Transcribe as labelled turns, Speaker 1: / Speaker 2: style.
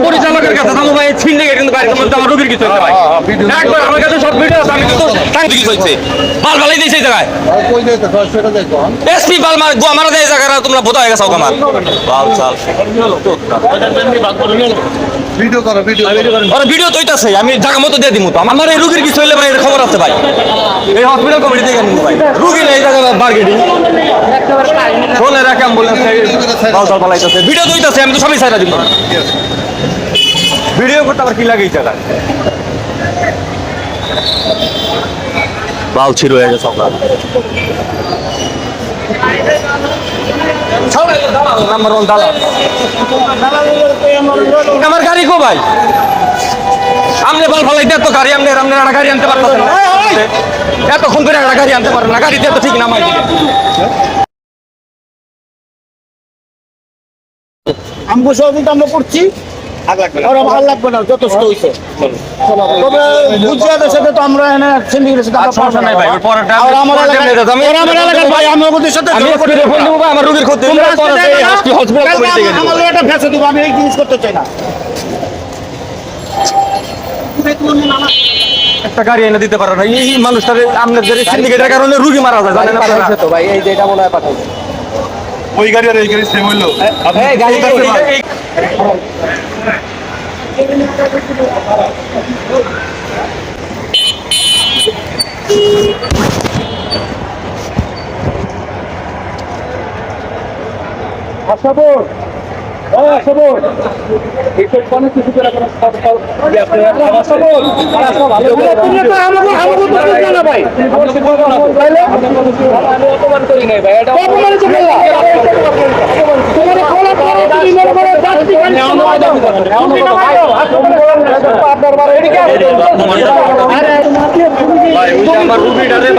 Speaker 1: পরিচালকের কাছে থামো ভাই, সিন্ডিকেট কিন্তু বাইরে তোমার আমার রোগীর কিছু হচ্ছে ভাই। একবার আমার কাছে সব ভিডিও আছে, আমি তো টাঙ্কি কিছু হচ্ছে বাল বালাই দিয়েছে এই জায়গায়। এসপি বাল মার গো আমার দেয় জায়গা তোমরা বোধ হয়ে গেছো আমার বাল চাল
Speaker 2: ভিডিও করো ভিডিও
Speaker 1: আর ভিডিও তো হইতাছে, আমি জায়গা মতো দিয়ে দিমু তো। আমার এই রোগীর কিছু হইলে ভাই এর খবর আছে ভাই, এই হসপিটাল কমিটি থেকে নিমু ভাই। রোগী এই জায়গা মার্কেটিং চলে রাখে অ্যাম্বুলেন্স বাল চাল পালাইতাছে, ভিডিও তো হইতাছে, আমি তো সবই ছাইরা দিব। ভিডিও করতে আবার কি লাগাইছে এটা বাল ছিড় হয়ে গেছে আপনার নাম্বার 1 দালাল। আমার গাড়ি কো ভাই, আমনে বাল ফালাইতে এত গাড়ি আমনে একটা গাড়ি আনতে পারতেছেন না, এতক্ষণ করে একটা গাড়ি আনতে পারেন না, গাড়িতে এত ঠিক নামাই দিলেন।
Speaker 3: আমগো সহযোগিতা আমরা করছি, ওরা ভালো লাগবে না, যথেষ্ট হয়েছে। তবে গুজরাটের সাথে তো আমরা এনে সিন্ডিকেটের সাথে আমরা
Speaker 1: সমস্যা নাই ভাই, ওর পরেরটা
Speaker 3: আর আমার এলাকার ভাই আমি ওদের সাথে
Speaker 1: আমি ফোন দেবো ভাই, আমার রোগীর ক্ষতি হলে পরে এই হসপিটাল কমিটি থেকে
Speaker 3: আমার একটা ফেসে দিব, আমি এই জিনিস করতে চাই না।
Speaker 1: একটা গাড়ি এনে দিতে পারে না, এই মানুষটার আপনাদের সিন্ডিকেটের কারণে রোগী মারা যায় জানেন আপনারা তো ভাই। এই যে এটা মনে হয় পাঠাই
Speaker 2: ওই গাড়ি আর এই গাড়ি সেম হইলো
Speaker 1: এই গাড়ি
Speaker 3: আশাবর আশাবর এসব কোন কিছু করে কোনো সব আশাবর ভালো তুমি তো আমাকে তো বুঝছ না ভাই, আমি অপমান করি নাই ভাই, এটা অপমান তো বললা তোমার খোলা করে তুমি মেরে মেরে দাঁড়ি কেন আপনার বারে এদিকে আরে
Speaker 1: ভাই ওই যে আমার রুগীটারে